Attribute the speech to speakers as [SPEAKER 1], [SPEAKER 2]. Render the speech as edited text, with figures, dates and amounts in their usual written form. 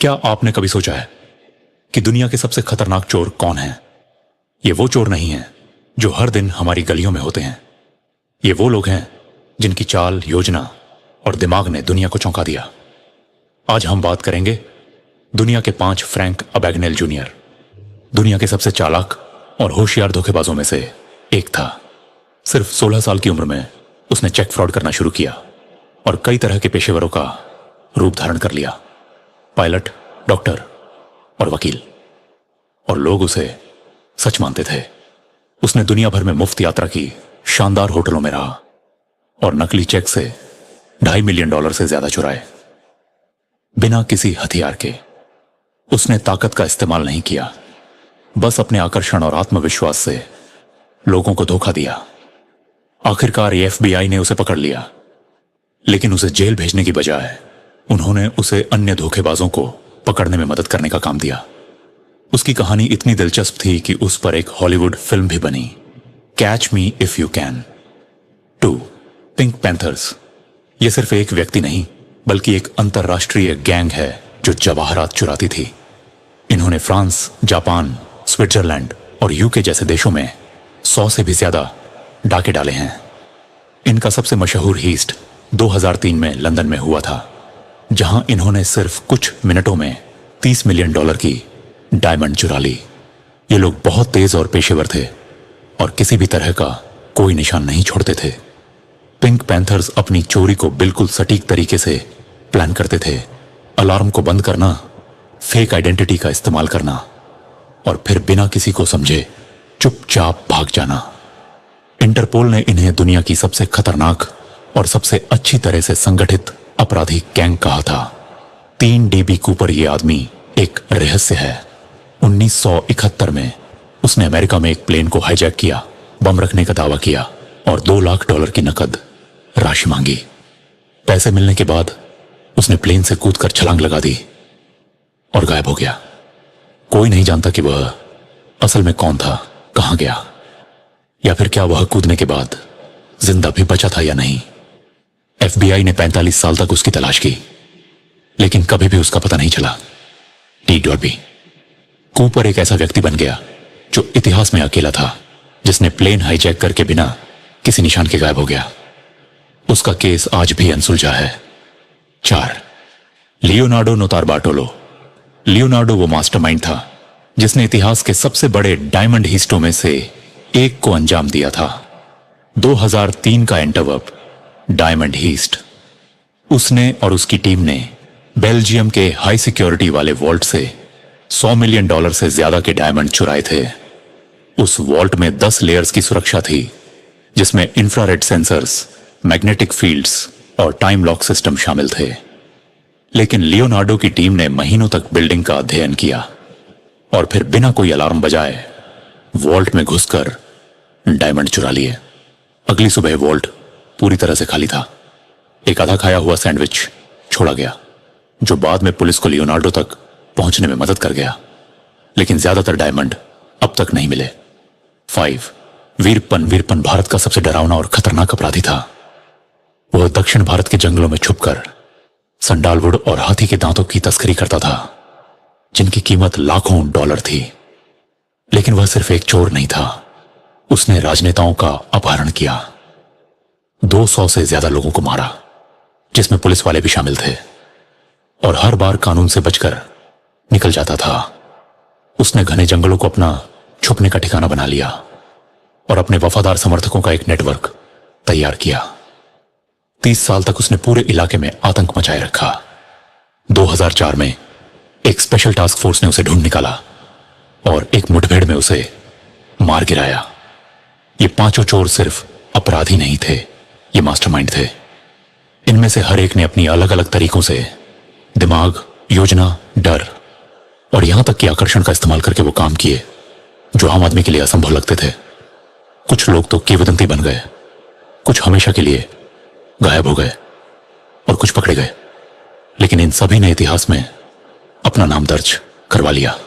[SPEAKER 1] क्या आपने कभी सोचा है कि दुनिया के सबसे खतरनाक चोर कौन हैं? ये वो चोर नहीं हैं जो हर दिन हमारी गलियों में होते हैं। ये वो लोग हैं जिनकी चाल, योजना और दिमाग ने दुनिया को चौंका दिया। आज हम बात करेंगे दुनिया के 5 फ्रैंक अबैगनेल जूनियर। दुनिया के सबसे चालाक और होशियार धोखेबाजों में से एक था। सिर्फ 16 साल की उम्र में उसने चेक फ्रॉड करना शुरू किया और कई तरह के पेशेवरों का रूप धारण कर लिया। पायलट, डॉक्टर और वकील। और लोग उसे सच मानते थे। उसने दुनिया भर में मुफ्त यात्रा की, शानदार होटलों में रहा और नकली चेक से $2.5 मिलियन से ज्यादा चुराए। बिना किसी हथियार के उसने ताकत का इस्तेमाल नहीं किया, बस अपने आकर्षण और आत्मविश्वास से लोगों को धोखा दिया। आखिरकार FBI ने उसे पकड़ लिया, लेकिन उसे जेल भेजने की बजाय उन्होंने उसे अन्य धोखेबाजों को पकड़ने में मदद करने का काम दिया। उसकी कहानी इतनी दिलचस्प थी कि उस पर एक हॉलीवुड फिल्म भी बनी, catch me if you can 2, pink panthers. यह सिर्फ एक व्यक्ति नहीं बल्कि एक अंतरराष्ट्रीय गैंग है जो जवाहरात चुराती थी। इन्होंने फ्रांस, जापान, स्विट्जरलैंड और यूके जैसे देशों में 100 से भी ज्यादा डाके डाले हैं। इनका सबसे मशहूर हीस्ट 2003 में लंदन में हुआ था, जहां इन्होंने सिर्फ कुछ मिनटों में $30 मिलियन की डायमंड चुरा ली। ये लोग बहुत तेज और पेशेवर थे और किसी भी तरह का कोई निशान नहीं छोड़ते थे। पिंक पैंथर्स अपनी चोरी को बिल्कुल सटीक तरीके से प्लान करते थे। अलार्म को बंद करना, फेक आइडेंटिटी का इस्तेमाल करना और फिर बिना किसी को समझे चुपचाप भाग जाना। इंटरपोल ने इन्हें दुनिया की सबसे खतरनाक और सबसे अच्छी तरह से संगठित अपराधी गैंग कहा था। 3 DB कूपर ये आदमी एक रहस्य है। 1971 में उसने अमेरिका में एक प्लेन को हाईजैक किया, बम रखने का दावा किया और $2 लाख की नकद राशि मांगी। पैसे मिलने के बाद उसने प्लेन से कूदकर छलांग लगा दी और गायब हो गया। कोई नहीं जानता कि वह असल में कौन था, कहां गया, या फिर क्या वह कूदने के बाद जिंदा भी बचा था या नहीं। FBI ने 45 साल तक उसकी तलाश की, लेकिन कभी भी उसका पता नहीं चला। T.B. कूपर एक ऐसा व्यक्ति बन गया जो इतिहास में अकेला था जिसने प्लेन हाईजैक करके बिना किसी निशान के गायब हो गया। उसका केस आज भी अनसुलझा है। 4, लियोनार्डो नोतारबार्टोलो। लियोनार्डो वो मास्टरमाइंड था जिसने इतिहास के सबसे बड़े डायमंड हीस्टों में से एक को अंजाम दिया था। 2003 का एंटवर्प डायमंड हीस्ट। उसने और उसकी टीम ने बेल्जियम के हाई सिक्योरिटी वाले वॉल्ट से $100 मिलियन से ज्यादा के डायमंड चुराए थे। उस वॉल्ट में 10 लेयर्स की सुरक्षा थी, जिसमें इंफ्रारेड सेंसर्स, मैग्नेटिक फील्ड्स और टाइम लॉक सिस्टम शामिल थे। लेकिन लियोनार्डो की टीम ने महीनों तक बिल्डिंग का अध्ययन किया और फिर बिना कोई अलार्म बजाए वॉल्ट में घुसकर डायमंड चुरा लिए। अगली सुबह वॉल्ट पूरी तरह से खाली था। एक आधा खाया हुआ सैंडविच छोड़ा गया, जो बाद में पुलिस को लियोनार्डो तक पहुंचने में मदद कर गया, लेकिन ज्यादातर डायमंड अब तक नहीं मिले। 5, वीरप्पन भारत का सबसे डरावना और खतरनाक अपराधी था। वह दक्षिण भारत के जंगलों में छुपकर संडालवुड और हाथी के दांतों की तस्करी करता था, जिनकी कीमत लाखों डॉलर थी। लेकिन वह सिर्फ एक चोर नहीं था, उसने राजनेताओं का अपहरण किया। 200 से ज्यादा लोगों को मारा, जिसमें पुलिस वाले भी शामिल थे, और हर बार कानून से बचकर निकल जाता था। उसने घने जंगलों को अपना छुपने का ठिकाना बना लिया और अपने वफादार समर्थकों का एक नेटवर्क तैयार किया। 30 साल तक उसने पूरे इलाके में आतंक मचाए रखा। 2004 में एक स्पेशल टास्क फोर्स ने उसे ढूंढ निकाला और एक मुठभेड़ में उसे मार गिराया। ये 5 चोर सिर्फ अपराधी नहीं थे, ये मास्टरमाइंड थे। इनमें से हर एक ने अपनी अलग अलग तरीकों से दिमाग, योजना, डर और यहां तक कि आकर्षण का इस्तेमाल करके वो काम किए जो आम आदमी के लिए असंभव लगते थे। कुछ लोग तो किंवदंती बन गए, कुछ हमेशा के लिए गायब हो गए और कुछ पकड़े गए, लेकिन इन सभी ने इतिहास में अपना नाम दर्ज करवा लिया।